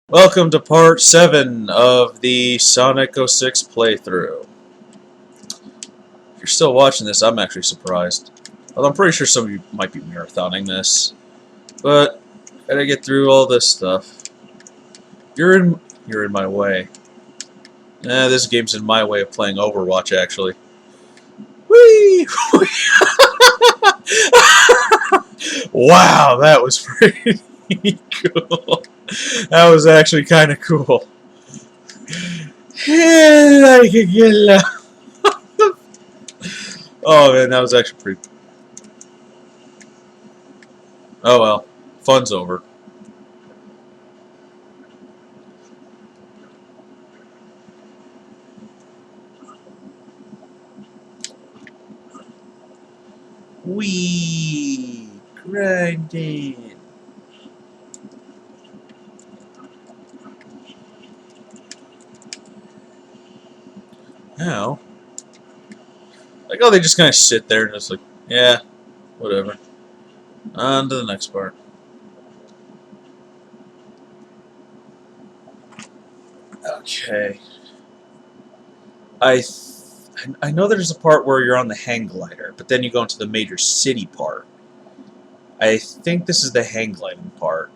Welcome to part 7 of the Sonic 06 playthrough. If you're still watching this, I'm actually surprised. Although I'm pretty sure some of you might be marathoning this. But, gotta get through all this stuff. You're in my way. This game's in my way of playing Overwatch, actually. Whee! Wow, that was pretty cool. That was actually kind of cool. I could get Oh man, that was actually pretty. Oh well, fun's over. Wee grinding. Now, like, oh, they just kind of sit there and just like, yeah, whatever. On to the next part. Okay. I know there's a part where you're on the hang glider, but then you go into the major city part. I think this is the hang gliding part,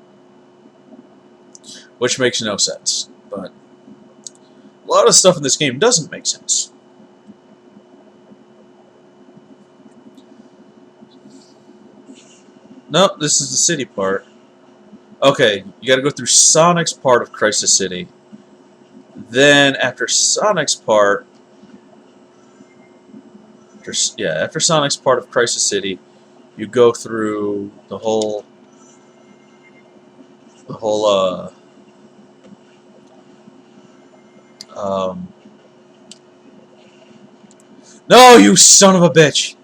which makes no sense. But a lot of stuff in this game doesn't make sense. Nope, this is the city part. Okay, you gotta go through Sonic's part of Crisis City. Then, after Sonic's part... After Sonic's part of Crisis City, you go through the whole... No, you son of a bitch!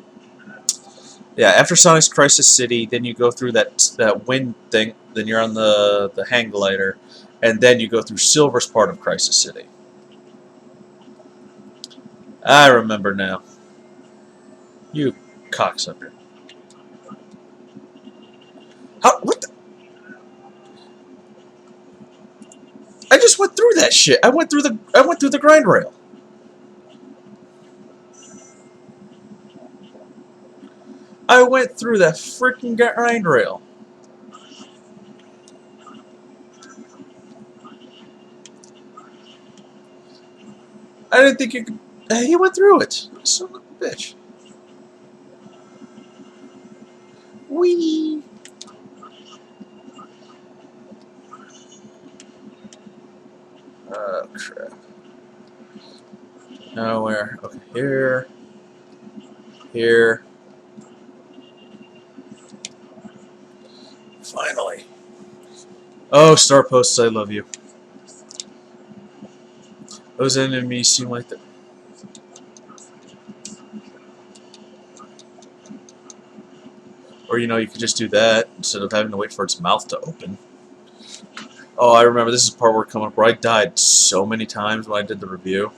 Yeah, after Sonic's Crisis City, then you go through that wind thing, then you're on the hang glider, and then you go through Silver's part of Crisis City. I remember now. You cocksucker. How? What the? I just went through that shit. I went through the grind rail. I went through that freaking grind rail. I didn't think you could. He went through it. Son of a bitch. Whee! Oh crap. Now where? Okay, here. Here. Finally. Oh, Star Posts, I love you. Those enemies seem like that. Or, you know, you could just do that instead of having to wait for its mouth to open. Oh, I remember this is the part where coming up where I died so many times when I did the review.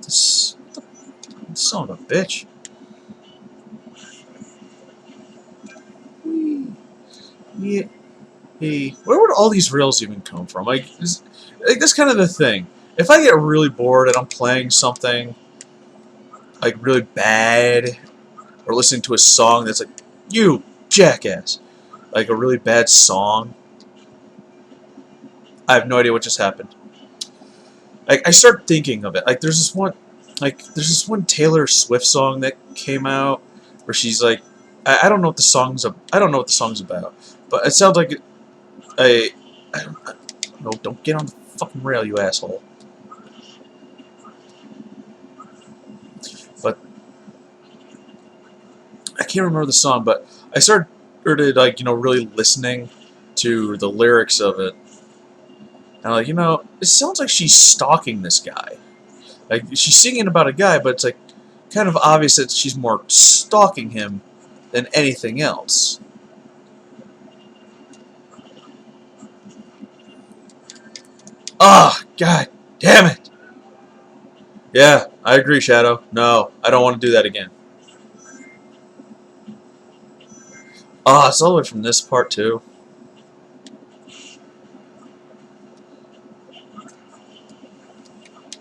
This son of a bitch. Yeah. Hey, where would all these rails even come from? Like that's kind of the thing. If I get really bored and I'm playing something like really bad, or listening to a song that's like, you jackass, like a really bad song, I have no idea what just happened. Like I start thinking of it. Like there's this one Taylor Swift song that came out where she's like, I don't know what the song's about, but it sounds like I don't know, don't get on the fucking rail, you asshole. But I can't remember the song, but I started like, you know, really listening to the lyrics of it. And I'm like, you know, it sounds like she's stalking this guy. Like she's singing about a guy, but it's like kind of obvious that she's more stalking him than anything else. Ah, God damn it! Yeah, I agree, Shadow. No, I don't want to do that again. Ah, it's all the way from this part, too.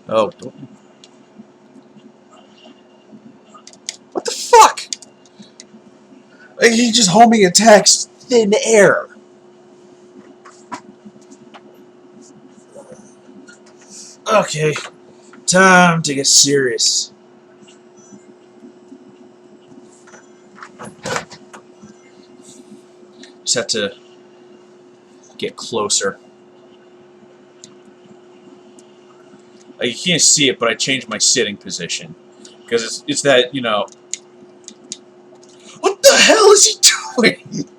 Oh, what the fuck? Like, he just homing attacks thin air. Okay, time to get serious. Just have to get closer. Like, you can't see it, but I changed my sitting position. Because it's that, you know... What the hell is he doing?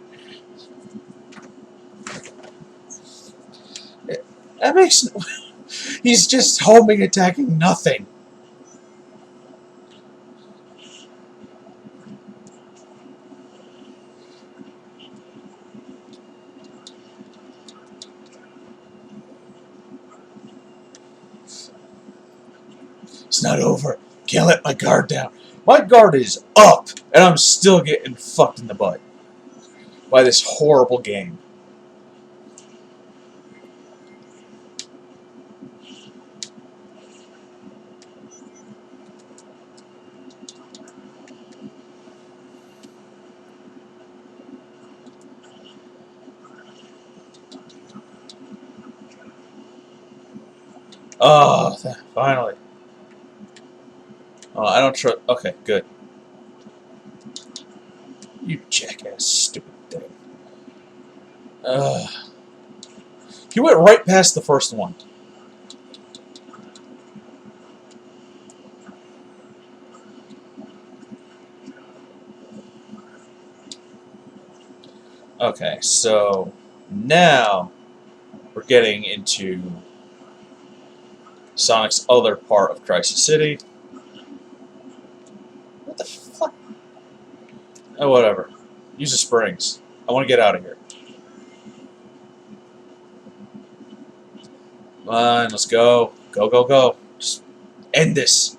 That makes... He's just homing attacking nothing. It's not over. Can't let my guard down. My guard is up, and I'm still getting fucked in the butt by this horrible game. Oh, finally. Oh, I don't trust... Okay, good. You jackass, stupid thing. He went right past the first one. Okay, so now we're getting into Sonic's other part of Crisis City. What the fuck? Oh, whatever. Use the springs. I want to get out of here. Come on, let's go. Go, go, go. Just end this.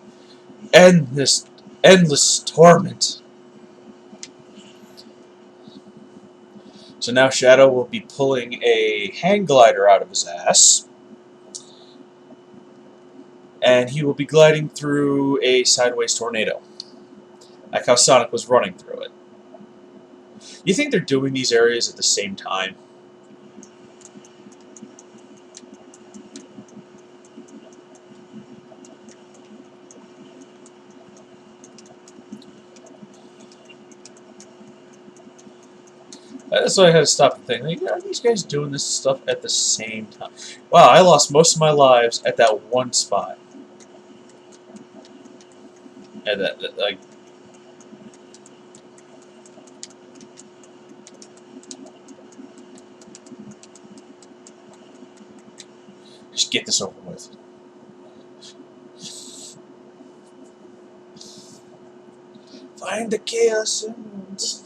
End this endless torment. So now Shadow will be pulling a hang glider out of his ass. And he will be gliding through a sideways tornado. Like how Sonic was running through it. You think they're doing these areas at the same time? That's why I had to stop and think, like, are these guys doing this stuff at the same time? Wow, I lost most of my lives at that one spot. And that like... Just get this over with. Find the Chaos Emeralds.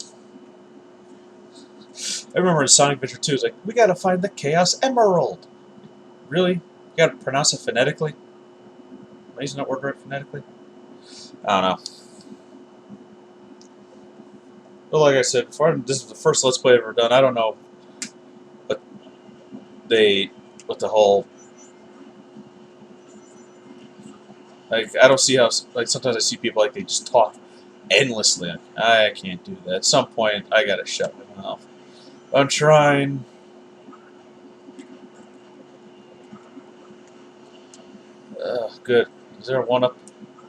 I remember in Sonic Adventure 2, it's like, we gotta find the Chaos Emerald. Really? You gotta pronounce it phonetically? Am I using that word right phonetically? I don't know. Well, like I said before, this is the first Let's Play I've ever done. I don't know what the whole... Like, I don't see how... Like, sometimes I see people, like, they just talk endlessly. I can't do that. At some point, I gotta shut my mouth. I'm trying... Good. Is there a one-up?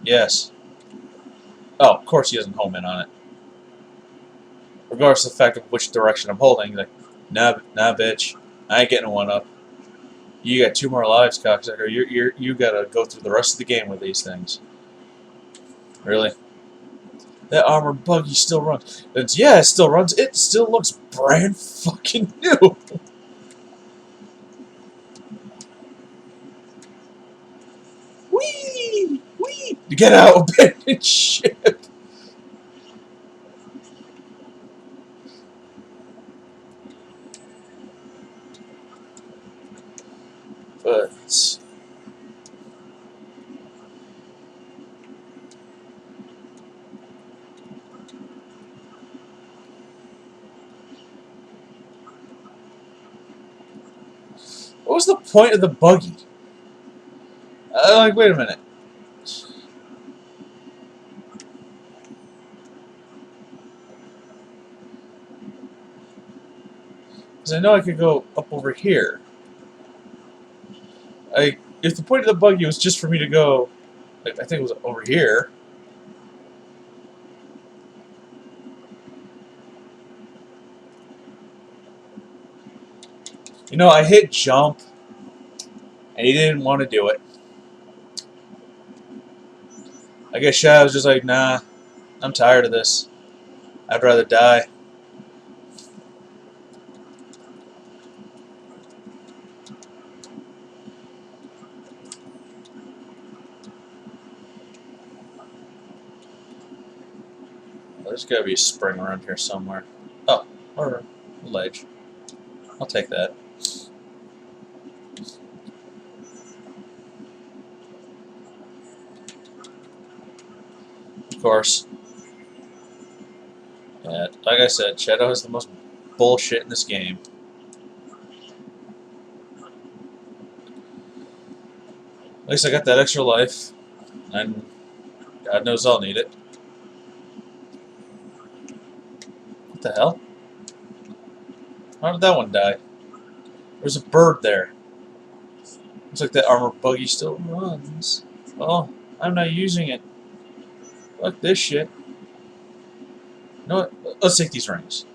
Yes. Oh, of course he doesn't home in on it. Regardless of the fact of which direction I'm holding, like, nah, bitch. I ain't getting a one-up. You got 2 more lives, cocksucker. You gotta go through the rest of the game with these things. Really? That armored buggy still runs. Yeah, it still runs. It still looks brand fucking new. Whee! Whee! Get out, abandoned ship. But what was the point of the buggy? Like, wait a minute. Because I know I could go up over here. If the point of the buggy was just for me to go, like, I think it was over here. You know, I hit jump, and he didn't want to do it. I guess Shadow was just like, nah, I'm tired of this. I'd rather die. There's gotta be a spring around here somewhere. Oh, or a ledge. I'll take that. Of course. Yeah, like I said, Shadow has the most bullshit in this game. At least I got that extra life, and God knows I'll need it. What the hell? How did that one die? There's a bird there. Looks like that armored buggy still runs. Oh, I'm not using it. Fuck this shit. You know what? Let's take these rings.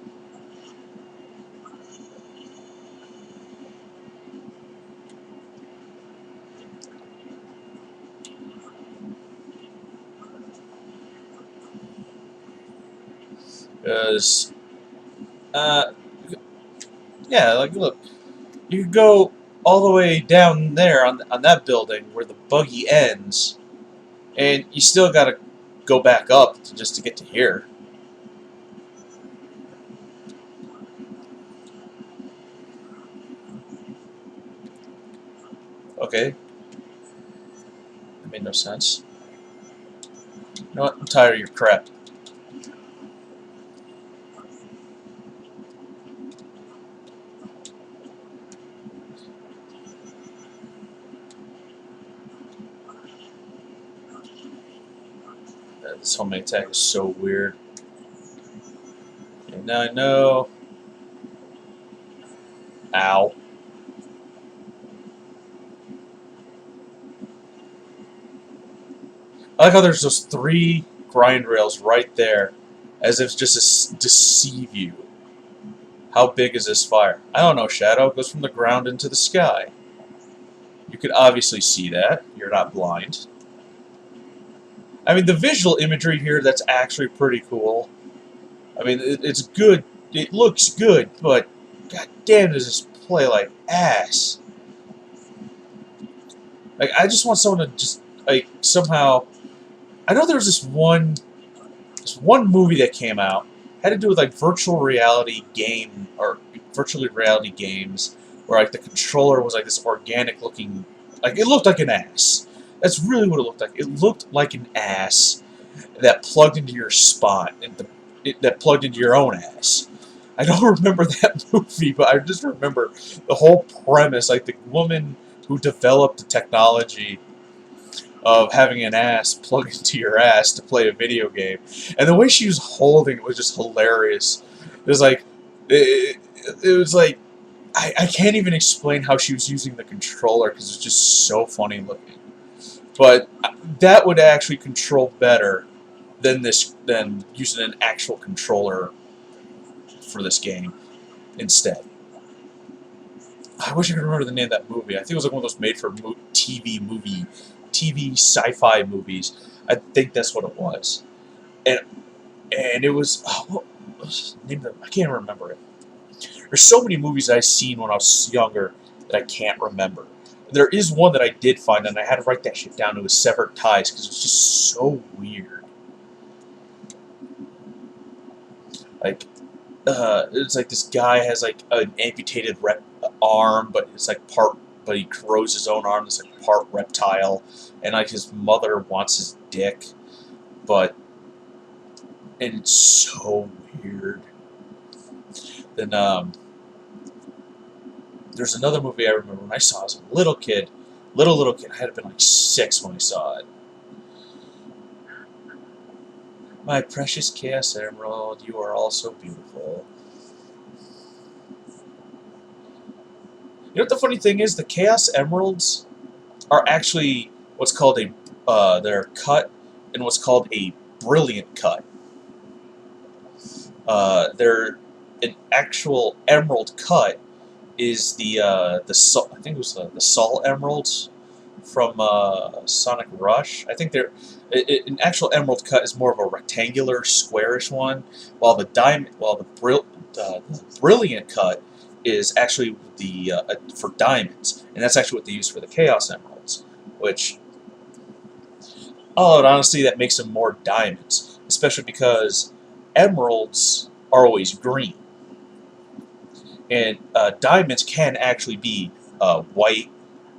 Because, yeah, like, look. You could go all the way down there on that building where the buggy ends, and you still gotta go back up just to get to here. Okay. That made no sense. You know what? I'm tired of your crap. This homemade attack is so weird. Okay, now I know. Ow. I like how there's those 3 grind rails right there, as if just to deceive you. How big is this fire? I don't know, Shadow. It goes from the ground into the sky. You could obviously see that. You're not blind. I mean, the visual imagery here, that's actually pretty cool. I mean, it's good. It looks good, but god damn, does this play like ass. Like, I just want someone to just, like, somehow... I know there was this one movie that came out, had to do with, like, virtual reality game, or virtually reality games, where, like, the controller was, like, this organic-looking... Like, it looked like an ass. That's really what it looked like. It looked like an ass that plugged into your spine, and that plugged into your own ass. I don't remember that movie, but I just remember the whole premise, like the woman who developed the technology of having an ass plug into your ass to play a video game, and the way she was holding it was just hilarious. It was like, it was like, I can't even explain how she was using the controller because it's just so funny looking. But that would actually control better than using an actual controller for this game instead. I wish I could remember the name of that movie. I think it was like one of those made for TV sci-fi movies. I think that's what it was. And it was, what was the name of it? I can't remember it. There's so many movies I've seen when I was younger that I can't remember. There is one that I did find, and I had to write that shit down. It was Severed Ties, because it was just so weird. Like, it's like this guy has like an amputated arm, but it's like part but he grows his own arm. It's like part reptile, and like his mother wants his dick, and it's so weird. Then there's another movie I remember when I saw it as a little kid. Little kid. I had been like 6 when I saw it. My precious Chaos Emerald, you are all so beautiful. You know what the funny thing is? The Chaos Emeralds are actually what's called they're cut in what's called a brilliant cut. They're an actual emerald cut is the Sol, I think it was the Sol Emeralds from Sonic Rush. I think an actual emerald cut is more of a rectangular, squarish one, while the brilliant cut is actually for diamonds, and that's actually what they use for the Chaos Emeralds. Which, all in honesty, that makes them more diamonds, especially because emeralds are always green, and diamonds can actually be white,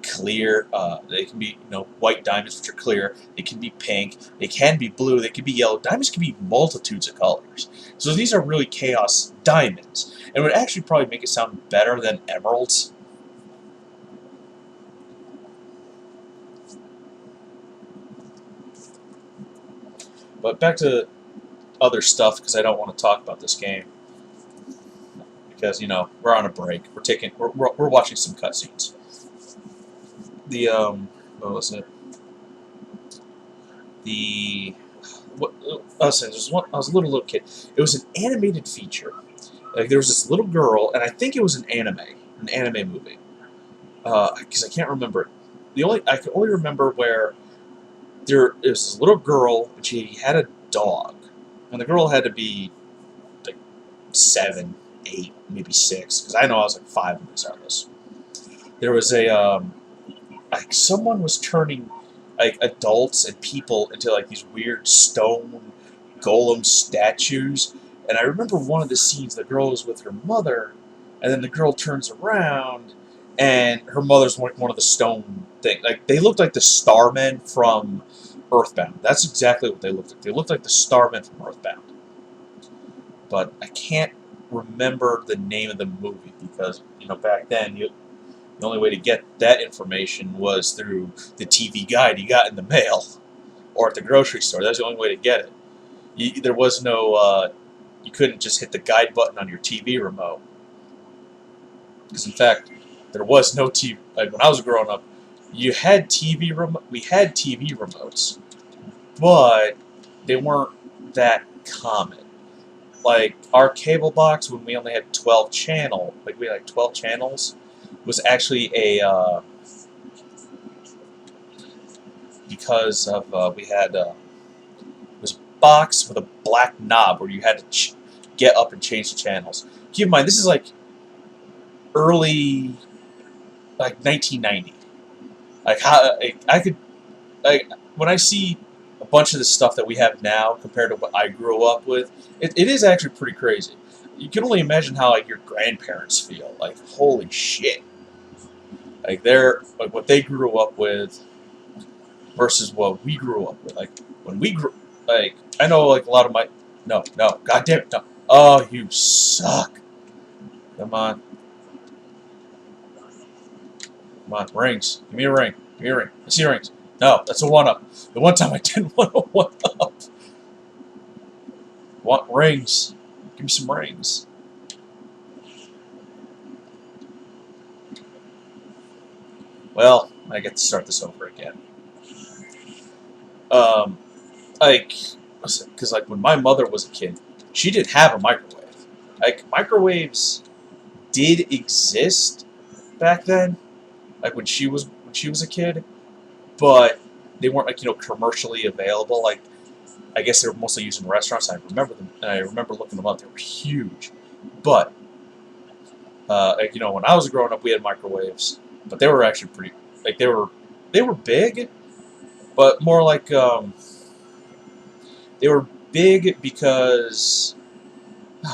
clear. They can be white diamonds, which are clear. They can be pink. They can be blue. They can be yellow. Diamonds can be multitudes of colors. So these are really chaos diamonds, and would actually probably make it sound better than emeralds. But back to other stuff, because I don't want to talk about this game. Because we're on a break. We're watching some cutscenes. What was it? I was a little kid. It was an animated feature. Like there was this little girl, and I think it was an anime movie. Because I can't remember it. I can only remember where there was this little girl, and she had a dog, and the girl had to be like 7, 8, maybe 6, because I know I was like 5 when I saw this. There was someone was turning like adults and people into like these weird stone golem statues, and I remember one of the scenes. The girl was with her mother, and then the girl turns around, and her mother's one of the stone thing. Like they looked like the Starmen from Earthbound. That's exactly what they looked like. They looked like the Starmen from Earthbound. But I can't remember the name of the movie because back then the only way to get that information was through the TV guide you got in the mail or at the grocery store. That's the only way to get it. There was no, you couldn't just hit the guide button on your TV remote. Because in fact, there was no TV. Like when I was growing up, we had TV remotes, but they weren't that common. Like our cable box, when we only had 12 channel, like we had like 12 channels, was actually because of we had it was a box with a black knob where you had to get up and change the channels. Keep in mind, this is like early, like 1990. Like how I could when I see a bunch of the stuff that we have now compared to what I grew up with, it is actually pretty crazy. You can only imagine how like your grandparents feel. Like holy shit. Like what they grew up with versus what we grew up with. Like when we grew, like I know like a lot of my no, goddamn no. Oh, you suck. Come on, rings. Give me a ring. Give me a ring. I see rings. No, that's a 1-up. The one time I didn't want a 1-up. Want rings? Give me some rings. Well, I get to start this over again. Because like when my mother was a kid, she didn't have a microwave. Like microwaves did exist back then, like when she was a kid, but they weren't like commercially available. Like I guess they were mostly used in restaurants. I remember them, and I remember looking them up. They were huge, but like when I was growing up, we had microwaves, but they were actually pretty. Like they were big, but more like they were big because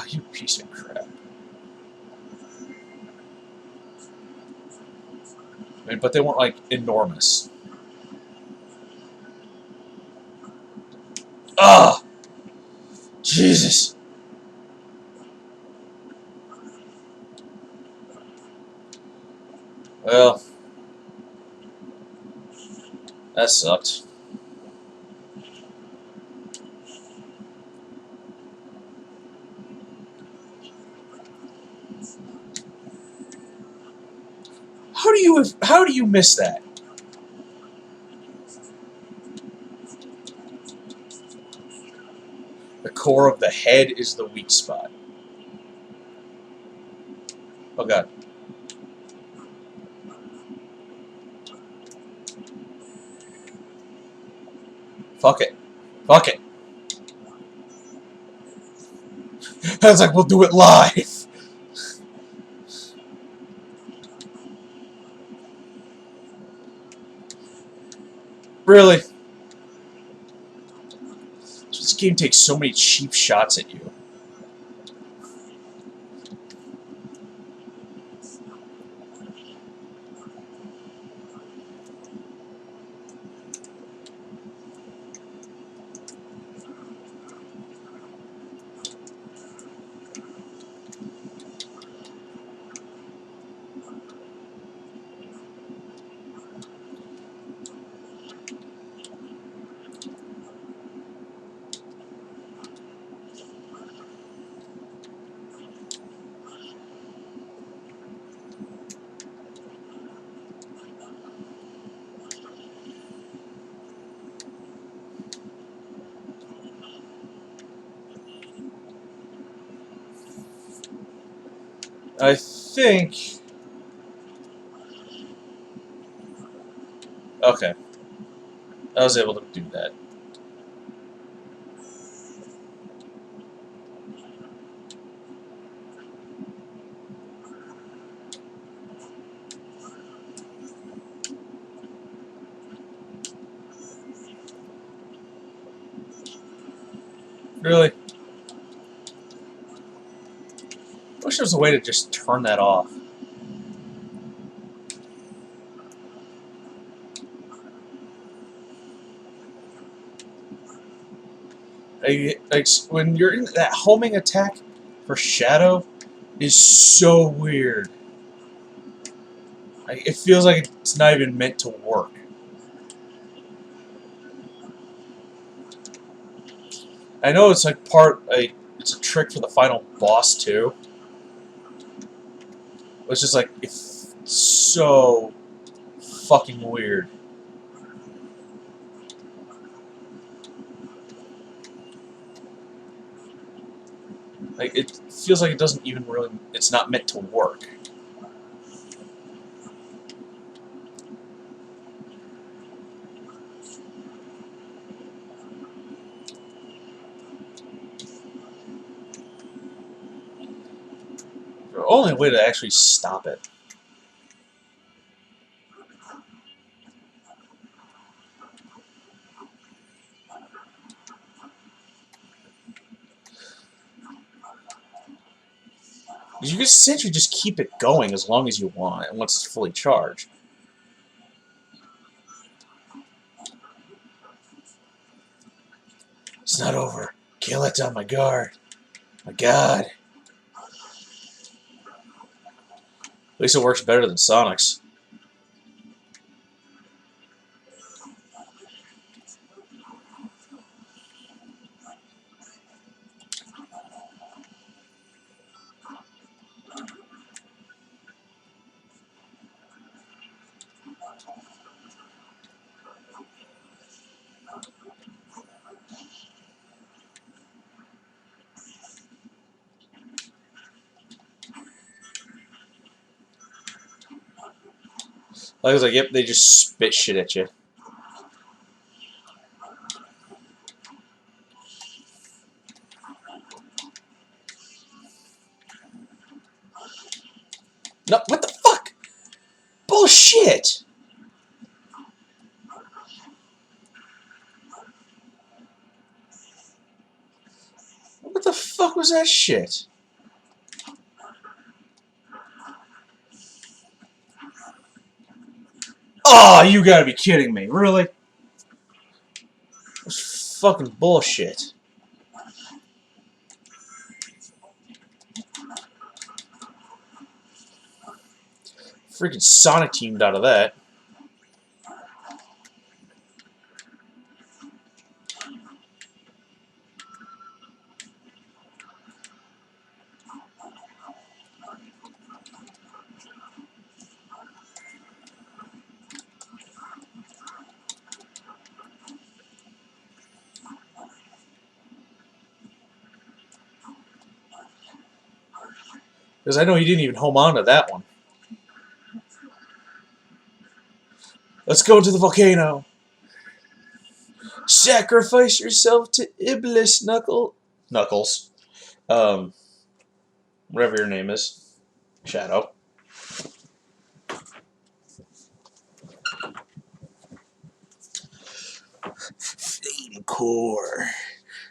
you piece of crap. I mean, but they weren't like enormous. Ah, Jesus. Well, that sucked. How do you miss that? The core of the head is the weak spot. Oh god. Fuck it. Fuck it. I was like, we'll do it live. Really? This game takes so many cheap shots at you. I think... Okay. I was able to do that. Really? I wish there was a way to just turn that off. Like when you're in that homing attack for Shadow is so weird. Like, it feels like it's not even meant to work. I know it's like it's a trick for the final boss too. It's just like it's so fucking weird. Like it feels like it doesn't even really. It's not meant to work. The only way to actually stop it. You can essentially just keep it going as long as you want, and once it's fully charged. It's not over. Can't let down my guard. My God. At least it works better than Sonic's. I was like, yep, they just spit shit at you. No, what the fuck? Bullshit! What the fuck was that shit? Oh, you gotta be kidding me. Really? That's fucking bullshit. Freaking Sonic teamed out of that. Because I know he didn't even home on to that one. Let's go to the volcano. Sacrifice yourself to Iblis, Knuckles. Whatever your name is. Shadow. Flame core.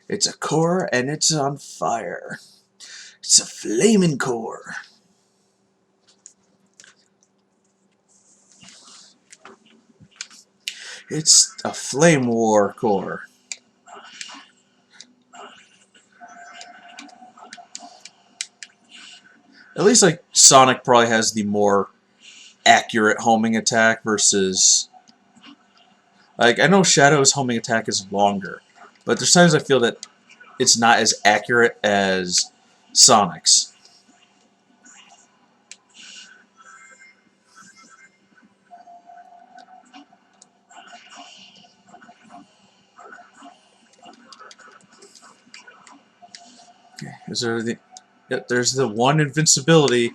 It's a core and it's on fire. It's a flaming core. It's a flame war core. At least, like, Sonic probably has the more accurate homing attack versus... Like, I know Shadow's homing attack is longer, but there's times I feel that it's not as accurate as Sonic's. Okay, is there the... Yep, there's the one invincibility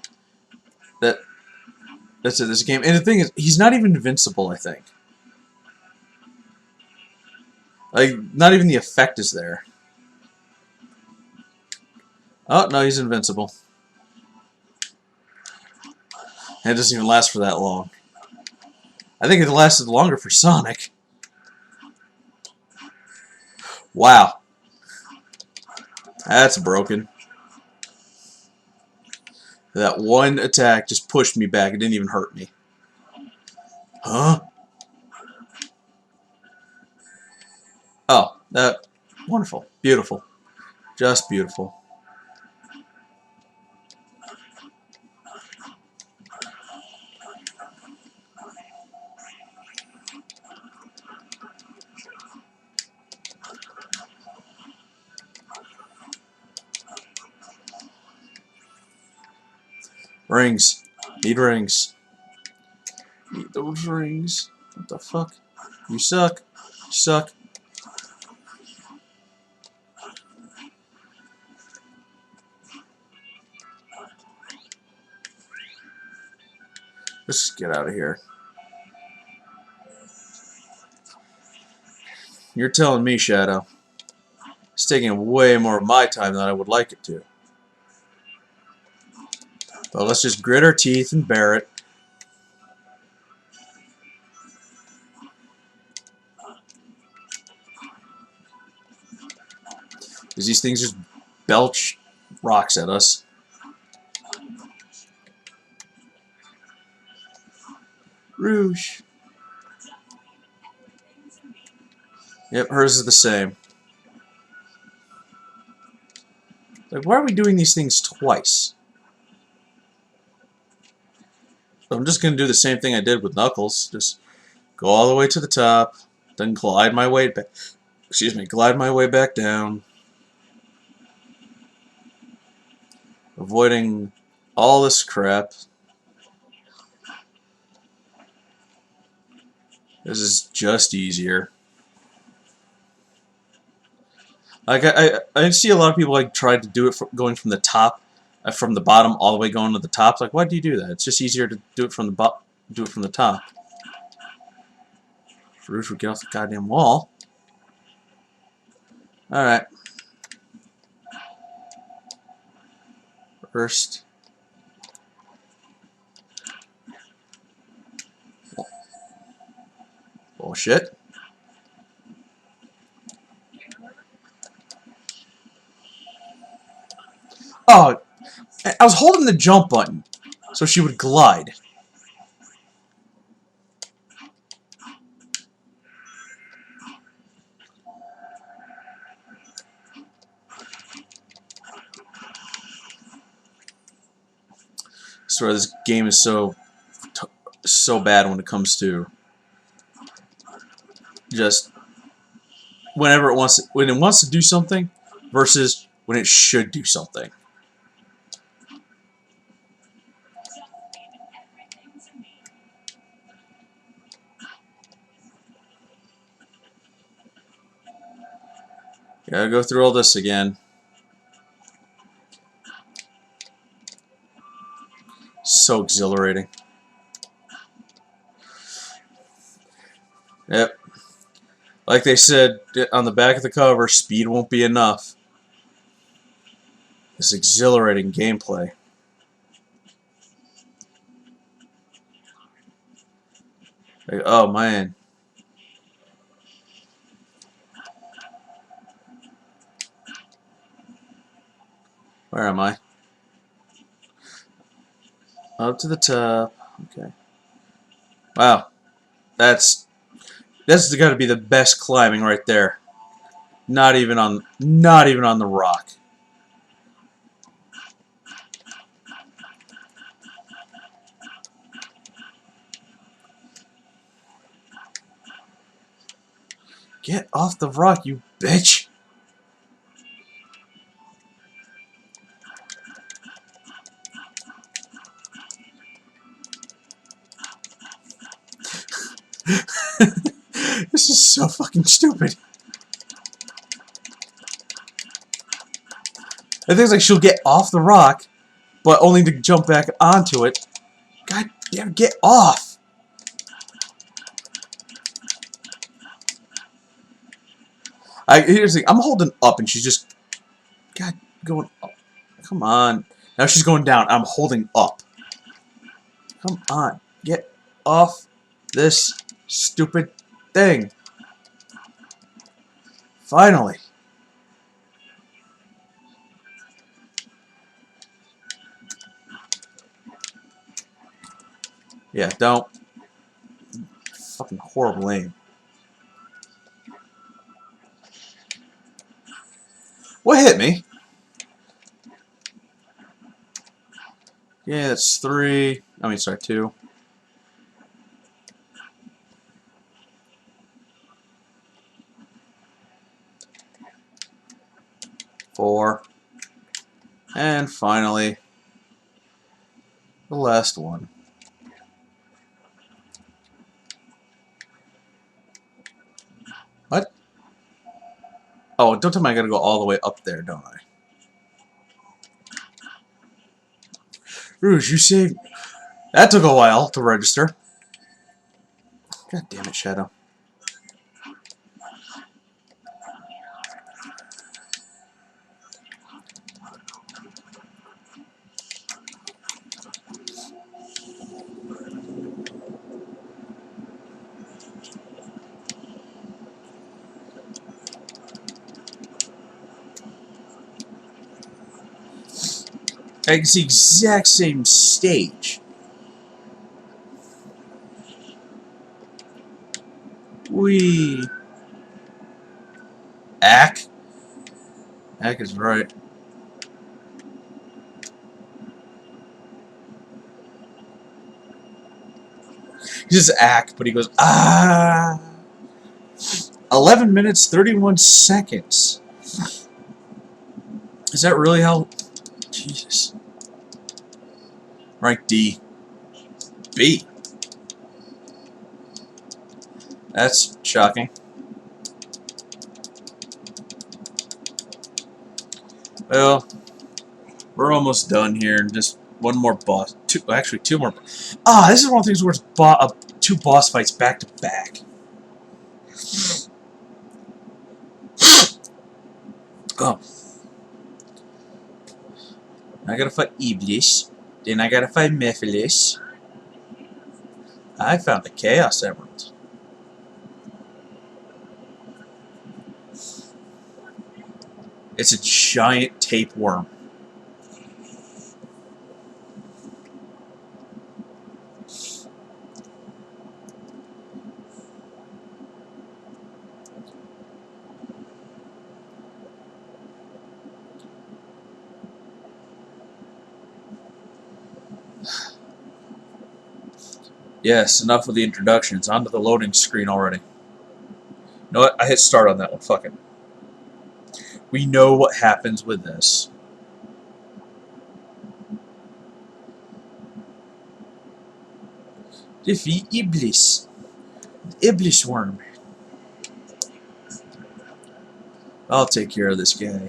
that's in this game. And the thing is, he's not even invincible, I think. Like, not even the effect is there. Oh, no, he's invincible. And it doesn't even last for that long. I think it lasted longer for Sonic. Wow. That's broken. That one attack just pushed me back. It didn't even hurt me. Huh? Oh, that... Wonderful. Beautiful. Just beautiful. Rings. Need rings. Need those rings. What the fuck? You suck. You suck. Let's just get out of here. You're telling me, Shadow. It's taking way more of my time than I would like it to. But let's just grit our teeth and bear it. Because these things just belch rocks at us. Rouge. Yep, hers is the same. Like, why are we doing these things twice? I'm just going to do the same thing I did with Knuckles. Just go all the way to the top, then glide my way back. Excuse me, glide my way back down. Avoiding all this crap. This is just easier. Like I see a lot of people like try to do it going from the top, from the bottom all the way going to the top. Like, why do you do that? It's just easier to do it from the top. Rouge would get off the goddamn wall. All right. First. Bullshit. Oh, I was holding the jump button so she would glide. swear this game is so bad when it comes to just when it wants to do something versus when it should do something. Gotta go through all this again. So exhilarating. Yep. Like they said on the back of the cover, speed won't be enough. This exhilarating gameplay. Like, oh man. Where am I? Up to the top. Okay. Wow. That's got to be the best climbing right there. Not even on the rock. Get off the rock, you bitch. This is so fucking stupid. I think it's like she'll get off the rock, but only to jump back onto it. God damn, get off! Here's the thing, I'm holding up and she's just... God, going up. Come on. Now she's going down. I'm holding up. Come on. Get off this stupid thing. Finally. Yeah, don't. Fucking horrible aim. What hit me? Yeah, that's 3. I mean, sorry, 2. 4. And finally, the last one. What? Oh, don't tell me I gotta go all the way up there, don't I? Rouge, you saved... That took a while to register. God damn it, Shadow. It's the exact same stage. Wee. Ack? Ack is right. He just ack, but he goes, ah. 11 minutes, 31 seconds. Is that really how... Jesus. Rank D. B. That's shocking. Well, we're almost done here. Just one more boss. Actually, 2 more. Ah, this is one of the things where it's 2 boss fights back to back. Oh. I gotta fight Iblis. Then I gotta fight Mephiles. I found the Chaos Emerald. It's a giant tapeworm. Yes, enough with the introductions. On to the loading screen already. You know what? I hit start on that one. Fuck it. We know what happens with this. Defeat Iblis. Iblis worm. I'll take care of this guy.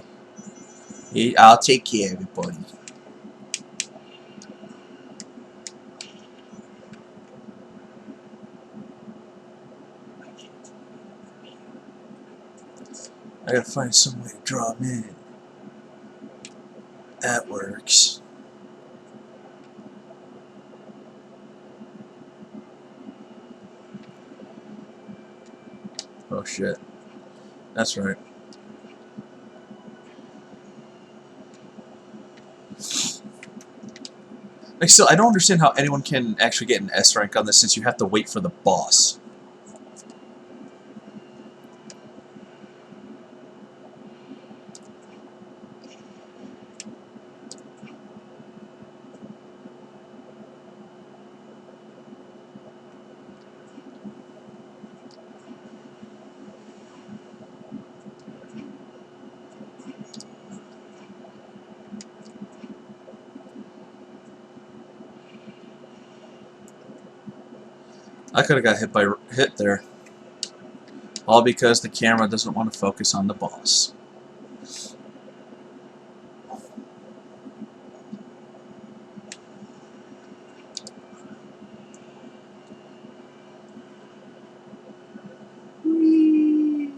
I'll take care of it, buddy. I gotta find some way to draw him in. That works. Oh shit. That's right. Like, still, I don't understand how anyone can actually get an S rank on this since you have to wait for the boss. I could have got hit there. All because the camera doesn't want to focus on the boss. Whee!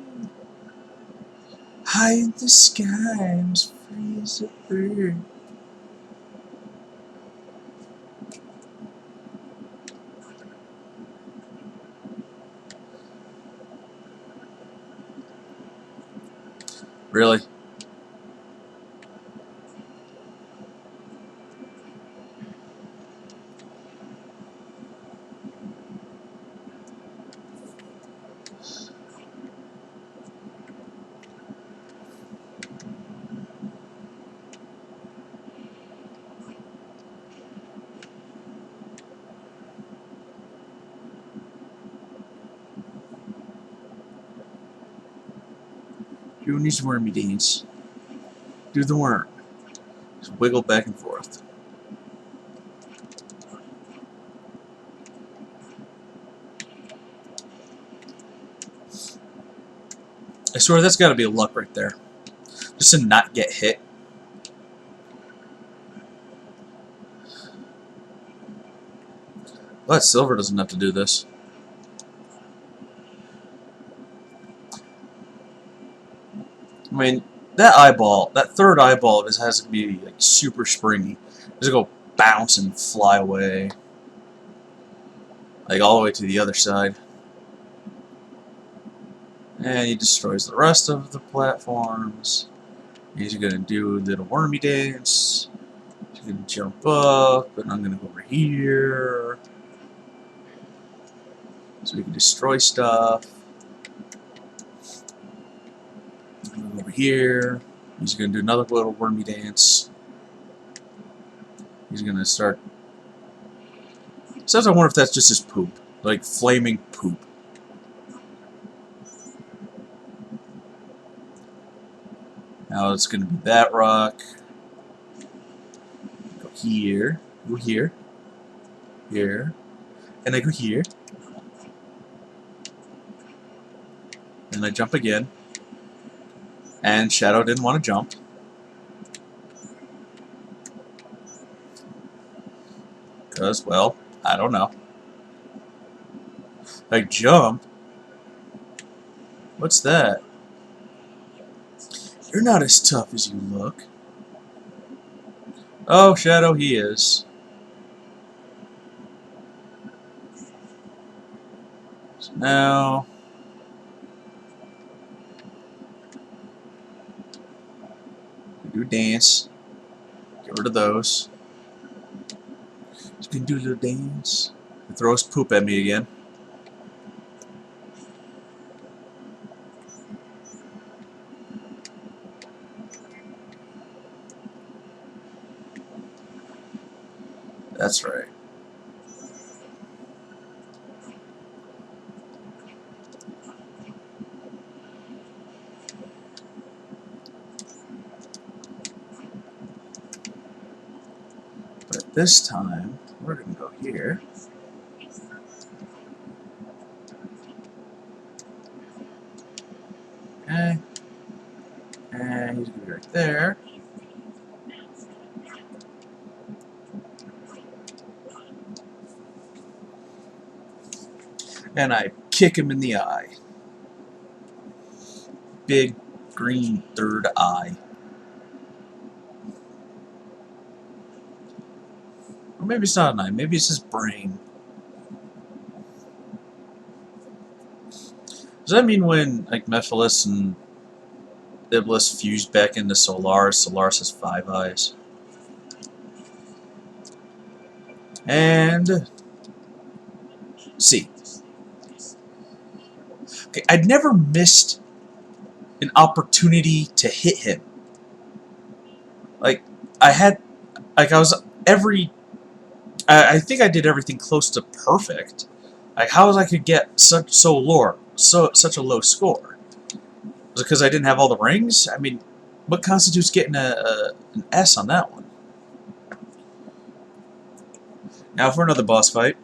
High in the sky, I'm as free as a bird. Really? Doing these wormy dance. Do the worm. Just wiggle back and forth. I swear that's gotta be luck right there. Just to not get hit. But silver doesn't have to do this. I mean, that eyeball, that third eyeball of his has to be like super springy. Just go bounce and fly away. Like all the way to the other side. And he destroys the rest of the platforms. He's gonna do a little wormy dance. He's gonna jump up, and I'm gonna go over here. So we can destroy stuff. Over here. He's gonna do another little wormy dance. He's gonna start. Sometimes I wonder if that's just his poop, like flaming poop. Now it's gonna be that rock. Go here. Go here. Here. And I go here. And I jump again. And Shadow didn't want to jump. Because, well, I don't know. I jump? What's that? You're not as tough as you look. Oh, Shadow, he is. So now... we do dance. Get rid of those. He's gonna do a little dance. He throws poop at me again. That's right. This time, we're going to go here. Okay. And he's going to be right there. And I kick him in the eye. Big green third eye. Or maybe it's not an eye, maybe it's his brain. Does that mean when like Mephiles and Iblis fused back into Solaris, Solaris has 5 eyes? And see. Okay, I'd never missed an opportunity to hit him. Like I was I think I did everything close to perfect. Like how was I could get such a low score? Was it because I didn't have all the rings? I mean, what constitutes getting an S on that one? Now for another boss fight.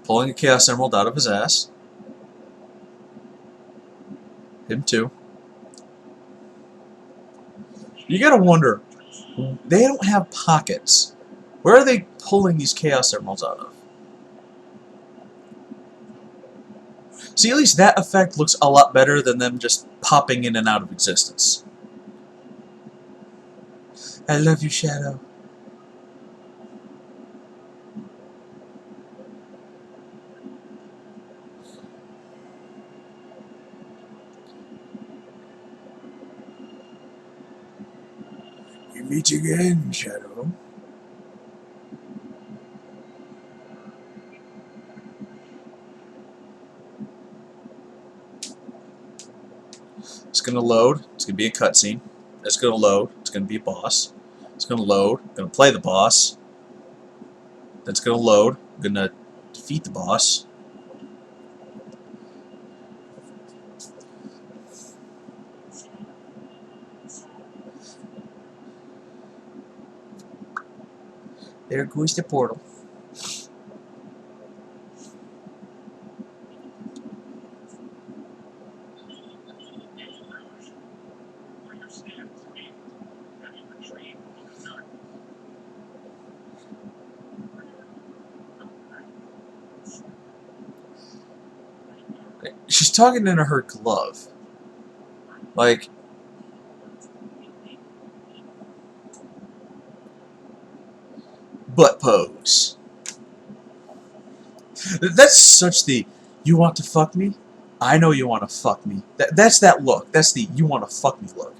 Pulling a Chaos Emerald out of his ass. Him too. You gotta wonder, they don't have pockets. Where are they pulling these Chaos Emeralds out of? See, at least that effect looks a lot better than them just popping in and out of existence. I love you, Shadow. We meet again, Shadow. It's gonna load. It's gonna be a cutscene. It's gonna load. It's gonna be a boss. It's gonna load. I'm gonna play the boss. That's gonna load. I'm gonna defeat the boss. There goes the portal. She's talking in her glove. Like, butt pose. That's such the, you want to fuck me? I know you want to fuck me. That's that look. That's the, you want to fuck me look.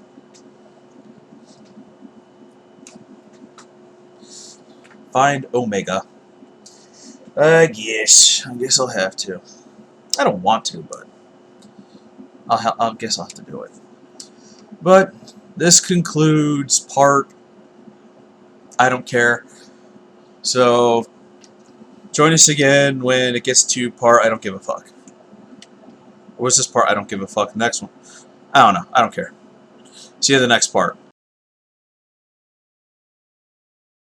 Find Omega. I guess I'll have to. I don't want to, but I guess I'll have to do it. But this concludes part I don't care. So join us again when it gets to part I don't give a fuck. Or was this part I don't give a fuck? The next one? I don't know. I don't care. See you in the next part.